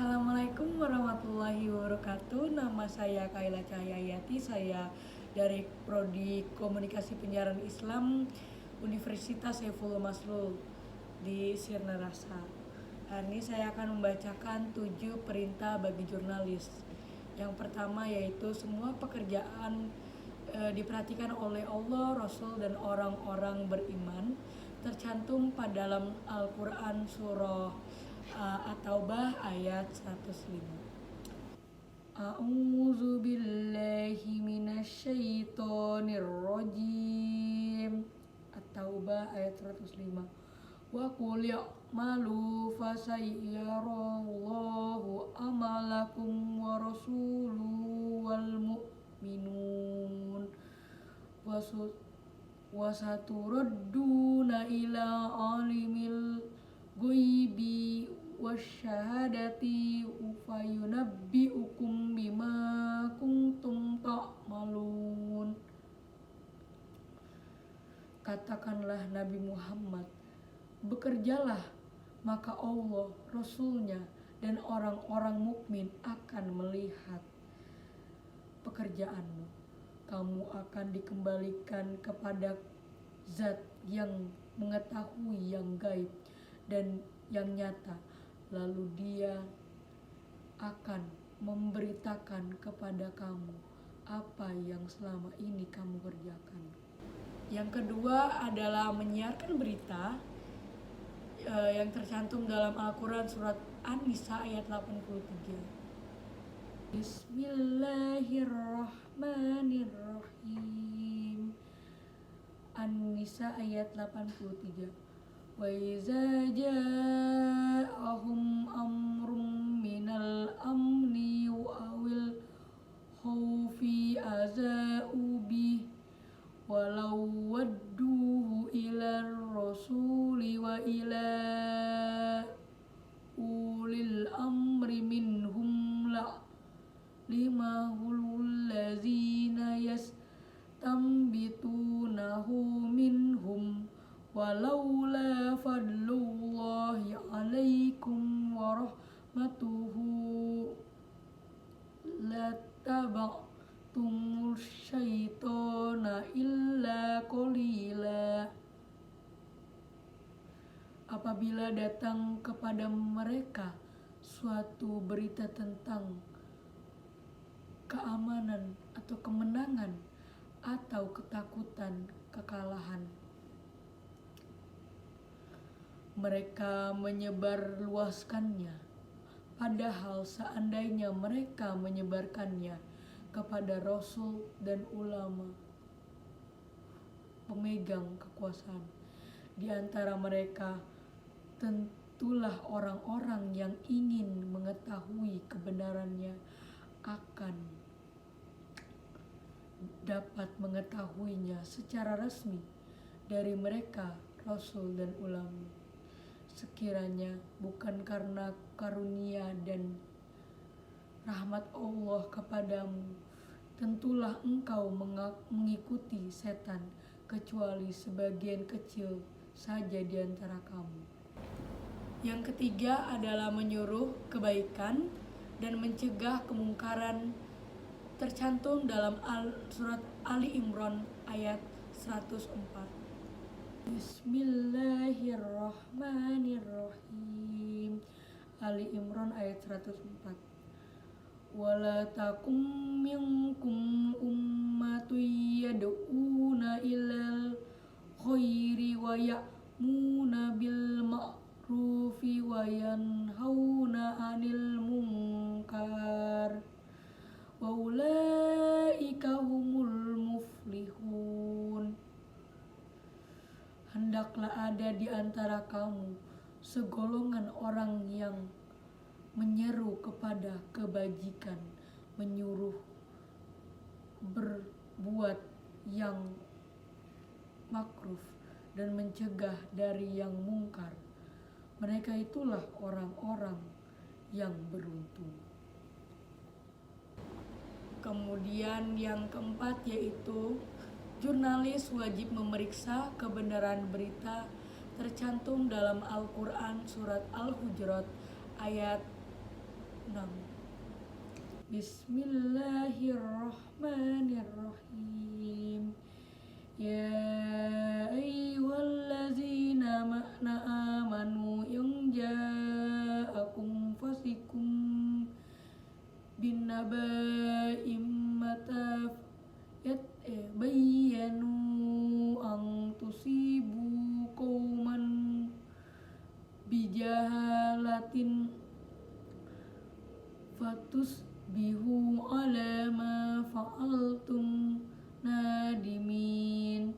Assalamualaikum warahmatullahi wabarakatuh. Nama saya Kaila Cahyayati. Saya dari Prodi Komunikasi Penyiaran Islam Universitas Saifullah Masrul di Sirna Rasa. Hari ini saya akan membacakan 7 perintah bagi jurnalis. Yang pertama yaitu semua pekerjaan diperhatikan oleh Allah, Rasul, dan orang-orang beriman, tercantum pada dalam Al-Quran surah At-Taubah ayat 105. A'udzu billahi minasyaitonir rajim. At-Taubah ayat 105. Wa qul ya'malu fasayyarallahu amalakum wa rasuluhu wal mu'minun wa saturadduna ila alimil ghaibi wasyahadati fayunabbi'ukum bima kuntum ta'malun. Katakanlah Nabi Muhammad, bekerjalah, maka Allah, Rasulnya, dan orang-orang mukmin akan melihat pekerjaanmu. Kamu akan dikembalikan kepada Zat yang mengetahui yang gaib dan yang nyata, lalu Dia akan memberitakan kepada kamu apa yang selama ini kamu kerjakan. Yang kedua adalah menyiarkan berita yang tercantum dalam Al-Quran surat An-Nisa ayat 83. Bismillahirrahmanirrahim. An-Nisa ayat 83. Wa iza ja'ahum amrum minal amni awil khawfi aza'u bih walau wadduhu ila rasuli wa ila ulil amri minhum limahul lazina yastambitunahu minhum walaula fadlullahi alaikum warahmatuhu lattaba'tumul syaitona illa qalila. Apabila datang kepada mereka suatu berita tentang keamanan atau kemenangan atau ketakutan kekalahan, mereka menyebarluaskannya, padahal seandainya mereka menyebarkannya kepada Rasul dan ulama pemegang kekuasaan di antara mereka, tentulah orang-orang yang ingin mengetahui kebenarannya akan dapat mengetahuinya secara resmi dari mereka, Rasul dan ulama. Sekiranya bukan karena karunia dan rahmat Allah kepadamu, tentulah engkau mengikuti setan, kecuali sebagian kecil saja di antara kamu. Yang ketiga adalah menyuruh kebaikan dan mencegah kemungkaran, tercantum dalam surat Ali Imran ayat 104. Bismillahirrahmanirrahim. Ali Imran ayat 104. Wala takum minkum ummatun yad'una ilal khairi wa ya'muna bil ma'rufi wa yanhauna 'anil munkar wa ulaika humul muflihun. Hendaklah ada di antara kamu segolongan orang yang menyeru kepada kebajikan, menyuruh berbuat yang makruf, dan mencegah dari yang mungkar. Mereka itulah orang-orang yang beruntung. Kemudian yang keempat yaitu jurnalis wajib memeriksa kebenaran berita tercantum dalam Al-Quran surat Al-Hujurat ayat 6. Bismillahirrahmanirrahim. Ya ayyuhallazina amanu in ja'akum fasikum binnaba'im bayyanu an tusibu qauman bijahalatin fatusbihu ala ma fa'altum nadimin.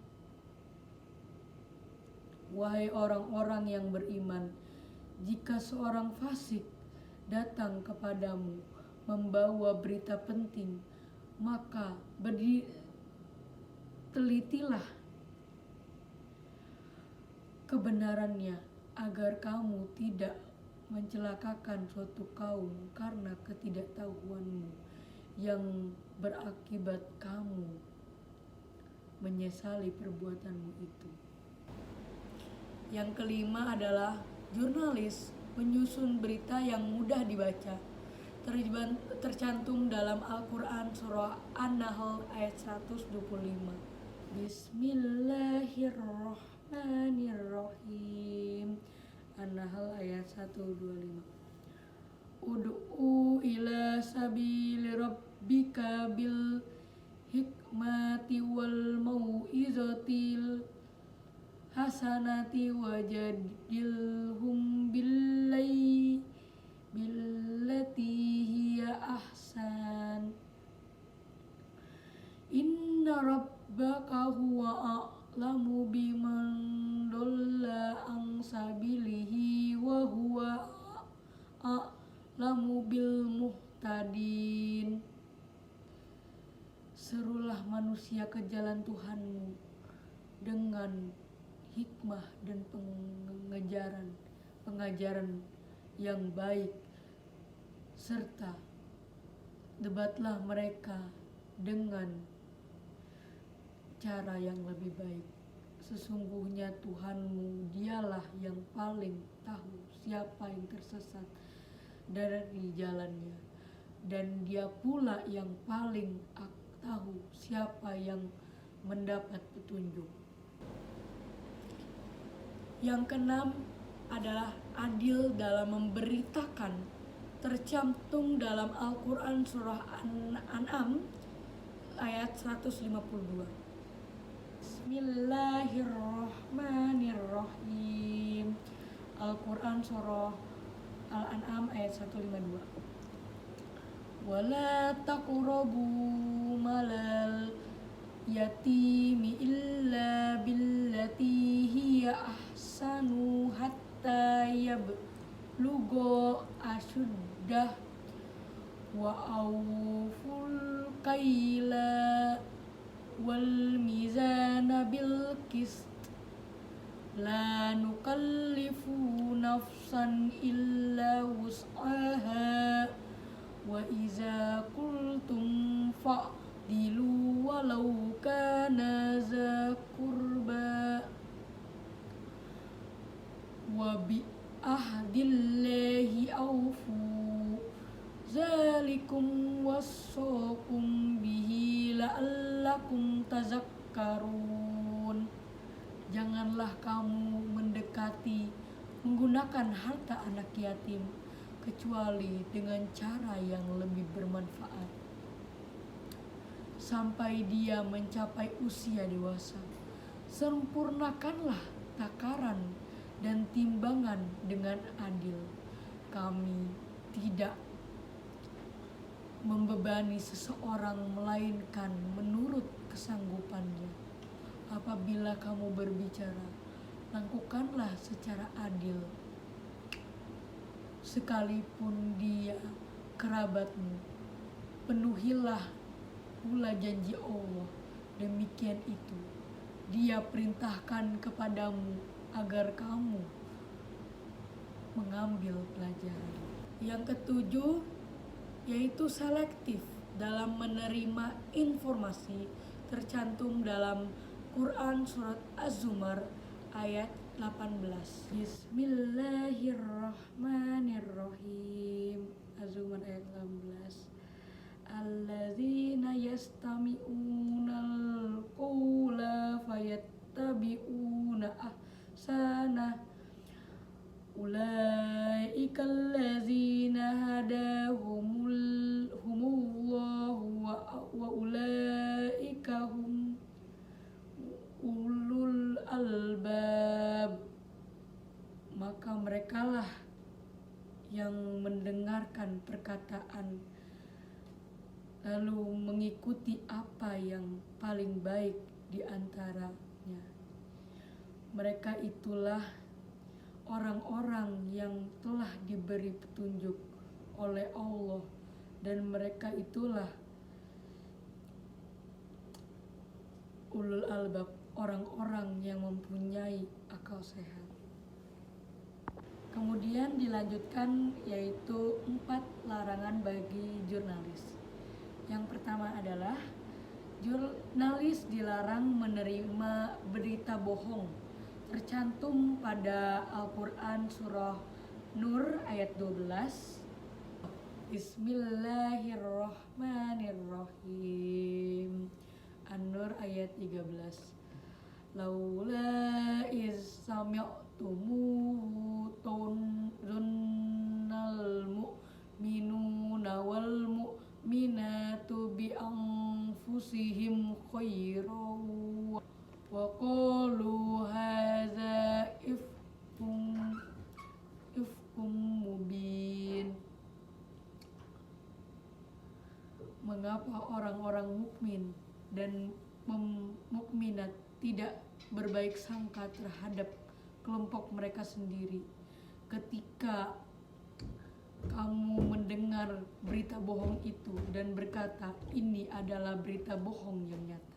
Wahai orang-orang yang beriman, jika seorang fasik datang kepadamu membawa berita penting, maka telitilah kebenarannya agar kamu tidak mencelakakan suatu kaum karena ketidaktahuanmu yang berakibat kamu menyesali perbuatanmu itu. Yang kelima adalah jurnalis menyusun berita yang mudah dibaca. Tercantum dalam Al-Quran surah An-Nahl ayat 125. Bismillahirrahmanirrahim. An-Nahl ayat 125. Ud'u ila sabili rabbika bil hikmati wal mau'izatil hasanati wajadilhum billati hiya ahsan. Inna rabbaka huwa a'lamu biman dhalla an sabilihi wa huwa a'lamu bil muhtadin. Serulah manusia ke jalan Tuhanmu dengan hikmah dan pengajaran yang baik, serta debatlah mereka dengan cara yang lebih baik. Sesungguhnya Tuhanmu dialah yang paling tahu siapa yang tersesat dari jalannya, dan dia pula yang paling tahu siapa yang mendapat petunjuk. Yang keenam adalah adil dalam memberitakan. Tercantum dalam Al-Quran surah An-An'am ayat 152. Bismillahirrahmanirrahim. Al-Quran surah Al-An'am ayat 152. Wala taqrabu malal yatimi illa billati hiya ahsanu hatta yablugha ashuddah wa awful kaila wal mizana bil qist la nukallifu nafsan illa wus'aha wa iza qultum fa'dilu walau kana za qurba wa bi ahdillahi awfu zalikum wassaqum bihi la'allakum tazakkarun. Janganlah kamu menggunakan harta anak yatim kecuali dengan cara yang lebih bermanfaat sampai dia mencapai usia dewasa. Sempurnakanlah takaran dan timbangan dengan adil. Kami tidak membebani seseorang melainkan menurut kesanggupannya. Apabila kamu berbicara, lakukanlah secara adil, sekalipun dia kerabatmu. Penuhilah pula janji Allah. Demikian itu Dia perintahkan kepadamu agar kamu mengambil pelajaran. Yang ketujuh yaitu selektif dalam menerima informasi. Tercantum dalam Quran surat Az-Zumar ayat 18. Bismillahirrahmanirrahim. Az-Zumar mendengarkan perkataan lalu mengikuti apa yang paling baik di antaranya. Mereka itulah orang-orang yang telah diberi petunjuk oleh Allah, dan mereka itulah ulul albab, orang-orang yang mempunyai akal sehat. Kemudian dilanjutkan yaitu 4 larangan bagi jurnalis. Yang pertama adalah jurnalis dilarang menerima berita bohong. Tercantum pada Al-Quran surah Nur ayat 12. Bismillahirrahmanirrahim. An-Nur ayat 13. Laula iz sami'tumuhu tunnal mu'minuna wal mu'minatu bi anfusihim khairan wa qalu hadza ifkum mubin. Mengapa orang-orang mukmin dan mukminat tidak berbaik sangka terhadap kelompok mereka sendiri ketika kamu mendengar berita bohong itu dan berkata ini adalah berita bohong yang nyata.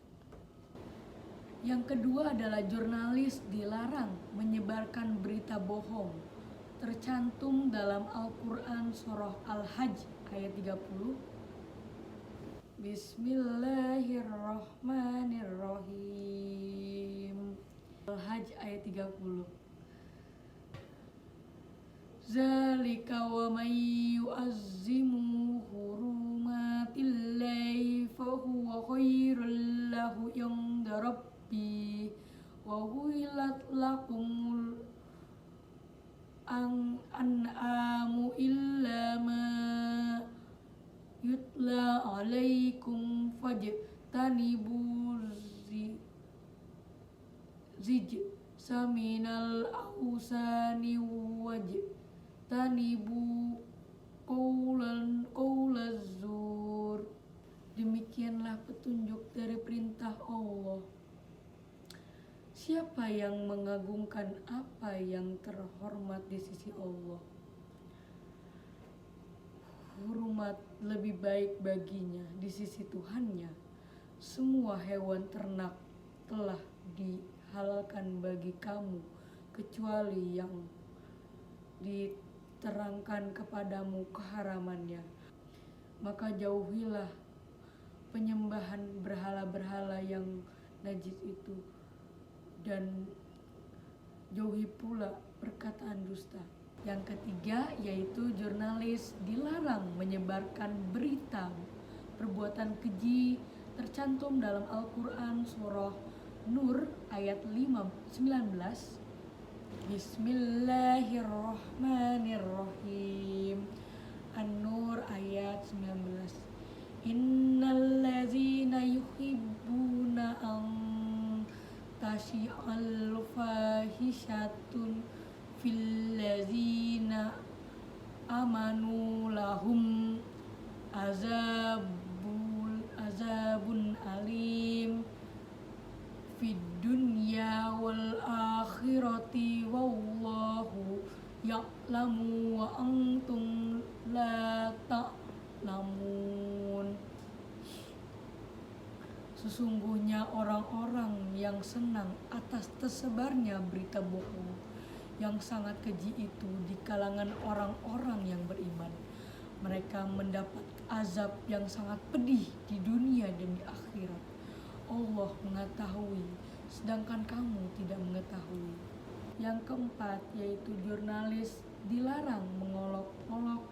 Yang kedua adalah jurnalis dilarang menyebarkan berita bohong. Tercantum dalam Al-Quran surah Al-Hajj ayat 30. Bismillahirrahmanirrahim. Al-Hajj ayat 30. Zalika wa may yu'azzimu hurumatillahi fahuwa khairul lahu inda rabbi wa huilat lakumul an'amu illa ma yutla alaikum fajtanibu saminal ausani wajtanibu qaulaz-zur. Demikianlah petunjuk dari perintah Allah. Siapa yang mengagungkan apa yang terhormat di sisi Allah, hormat lebih baik baginya di sisi Tuhannya. Semua hewan ternak telah dihalalkan bagi kamu kecuali yang diterangkan kepadamu keharamannya. Maka jauhilah penyembahan berhala-berhala yang najis itu, dan jauhi pula perkataan dusta. Yang ketiga yaitu jurnalis dilarang menyebarkan berita perbuatan keji. Tercantum dalam Al-Quran surah Nur ayat 19. Bismillahirrahmanirrahim. An-Nur ayat 19. Innal ladzina yuhibbuna an tasyi'al fahishatun fil ladzina amanu lahum azabun alim fid dunya wal akhirati wallahu ya'lamu wa antum la ta'lamun. Sesungguhnya orang-orang yang senang atas tersebarnya berita bohong yang sangat keji itu di kalangan orang-orang yang beriman. Mereka mendapat azab yang sangat pedih di dunia dan di akhirat. Allah mengetahui, sedangkan kamu tidak mengetahui. Yang keempat yaitu jurnalis dilarang mengolok-olok,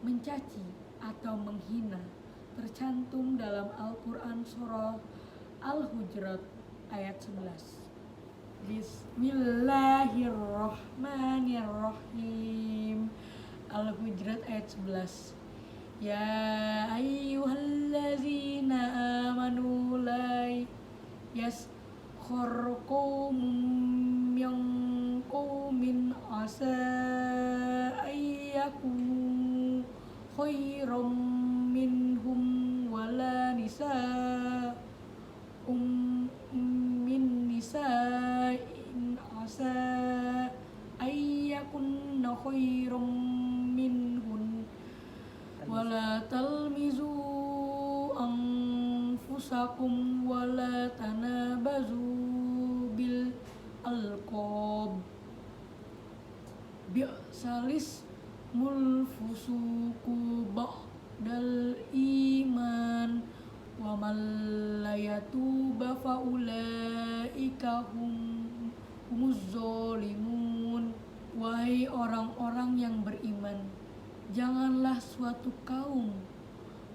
mencaci atau menghina. Tercantum dalam Al-Quran surah Al-Hujurat ayat 11. Bismillahirrahmanirrahim. Al-Hujurat ayat 11. Ya ayyuhallazina amanu la yaskhur qaumun min qaumin asa ayyakum khairum minhum wala min nisa'in asa ayyakunna khairum minhun wala talmizu anfusakum wala tanabazu bil alqab bi'salis mulfusuku ba'dal iman wa man la yatuba fa ulaika humuz zalimun. Wahai orang-orang yang beriman, janganlah suatu kaum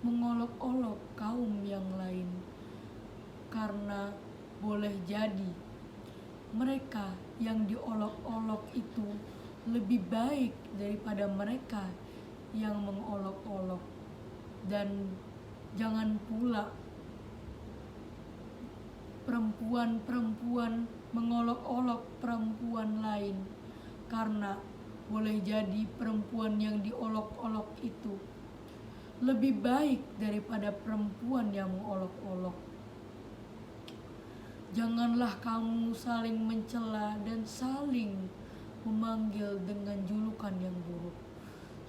mengolok-olok kaum yang lain, karena boleh jadi mereka yang diolok-olok itu lebih baik daripada mereka yang mengolok-olok. Dan jangan pula perempuan-perempuan mengolok-olok perempuan lain, karena boleh jadi perempuan yang diolok-olok itu lebih baik daripada perempuan yang mengolok-olok. Janganlah kamu saling mencela dan saling memanggil dengan julukan yang buruk.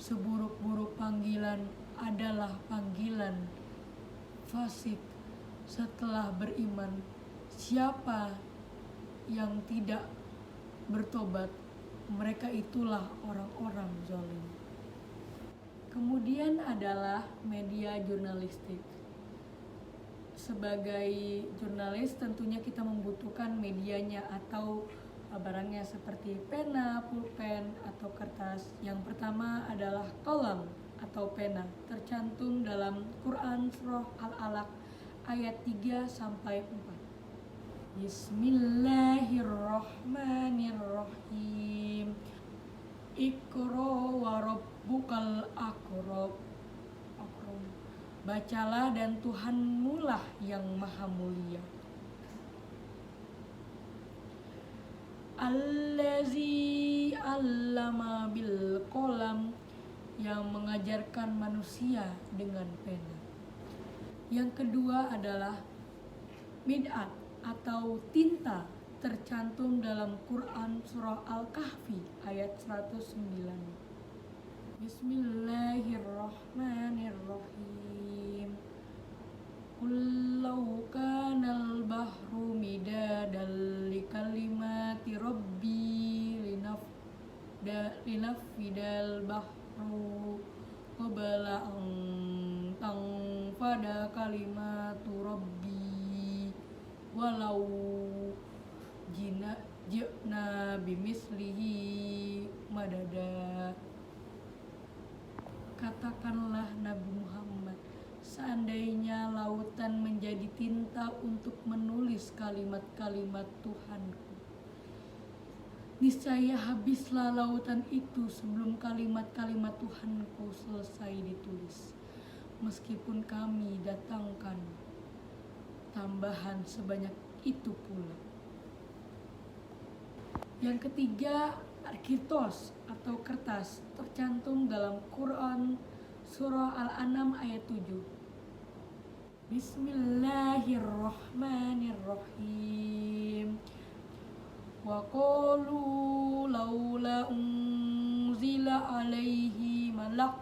Seburuk-buruk panggilan adalah panggilan fasik setelah beriman. Siapa yang tidak bertobat, mereka itulah orang-orang zalim. Kemudian adalah media jurnalistik. Sebagai jurnalis tentunya kita membutuhkan medianya atau barangnya seperti pena, pulpen, atau kertas. Yang pertama adalah qalam atau pena, tercantum dalam Quran Surah Al-Alaq ayat 3-4. Bismillahirrahmanirrahim. Iqra wa rabbukal akram. Bacalah dan Tuhanmu lah yang maha mulia. Allazi allama bil qalam, yang mengajarkan manusia dengan pena. Yang kedua adalah mid'at atau tinta, tercantum dalam Quran Surah Al-Kahfi ayat 109. Bismillahirrahmanirrahim. Qul law kanal bahru midadan li kalimati rabbi linafidal bahru qabla an tanfada kalimatu rabbi walau ji'na bimislihi madada. Katakanlah Nabi Muhammad, seandainya lautan menjadi tinta untuk menulis kalimat-kalimat Tuhanku, niscaya habislah lautan itu sebelum kalimat-kalimat Tuhanku selesai ditulis. Meskipun kami datangkan tambahan sebanyak itu pula. Yang ketiga, kirtos atau kertas, tercantum dalam Quran Surah Al-An'am ayat 7. Bismillahirrahmanirrahim. Wa qalu laula unzila alaihi malak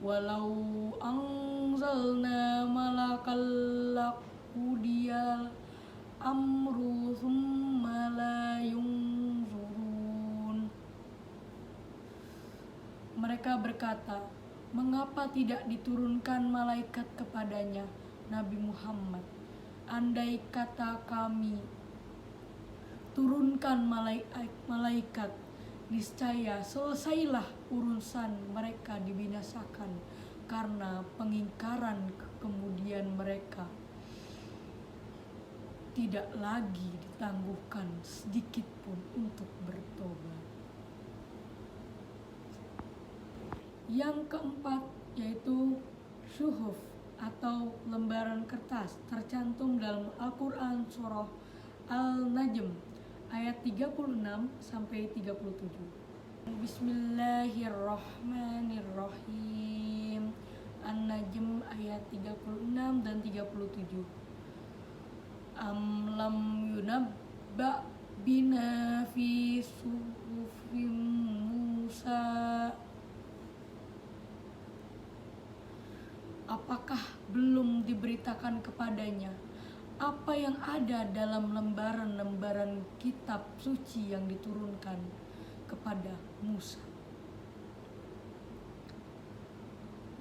walau anzalna malakal laqudiyal amru thumma la yunzurun. Mereka berkata, mengapa tidak diturunkan malaikat kepadanya, Nabi Muhammad? Andai kata kami turunkan malaikat, niscaya selesailah urusan mereka dibinasakan karena pengingkaran kemudian mereka tidak lagi ditangguhkan sedikit pun untuk bertobat. Yang keempat yaitu syuhuf atau lembaran kertas, tercantum dalam Al-Quran Surah Al-Najm ayat 36-37. Bismillahirrahmanirrahim. An-Najm ayat 36 dan 37. Lam yunabba bina fi suhufim Musa. Apakah belum diberitakan kepadanya apa yang ada dalam lembaran-lembaran kitab suci yang diturunkan kepada Musa?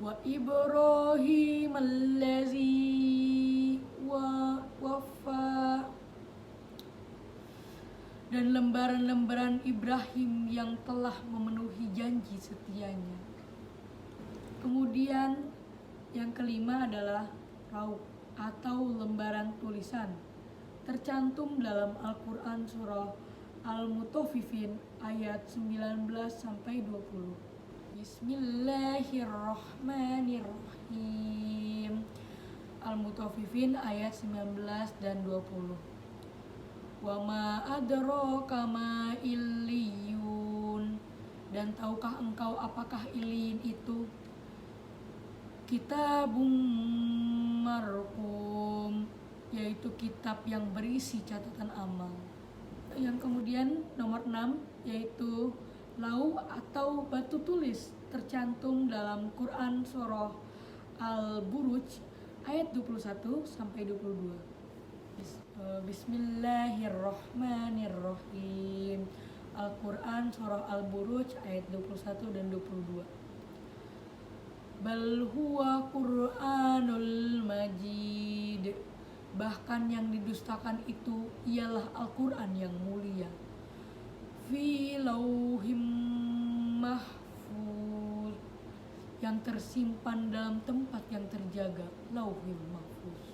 Wa Ibrahim allazi waffa, dan lembaran-lembaran Ibrahim yang telah memenuhi janji setianya. Kemudian yang kelima adalah Rauh atau lembaran tulisan, tercantum dalam Al-Quran surah Al-Mutaffifin ayat 19 sampai 20. Bismillahirrahmanirrahim. Al-Mutaffifin ayat 19 dan 20. Wa ma adraka ma illiyun, dan tahukah engkau apakah Iliyin itu? Kitabum marqum, yaitu kitab yang berisi catatan amal. Yang kemudian nomor 6 yaitu Lauh atau batu tulis, tercantum dalam Quran surah Al-Buruj ayat 21 sampai 22. Bismillahirrahmanirrahim. Al-Quran surah Al-Buruj ayat 21 dan 22. Bal huwa Qur'anul Majid, bahkan yang didustakan itu ialah Al-Quran yang mulia. Fi lauhim mahfuz, yang tersimpan dalam tempat yang terjaga, lauhim mahfuz.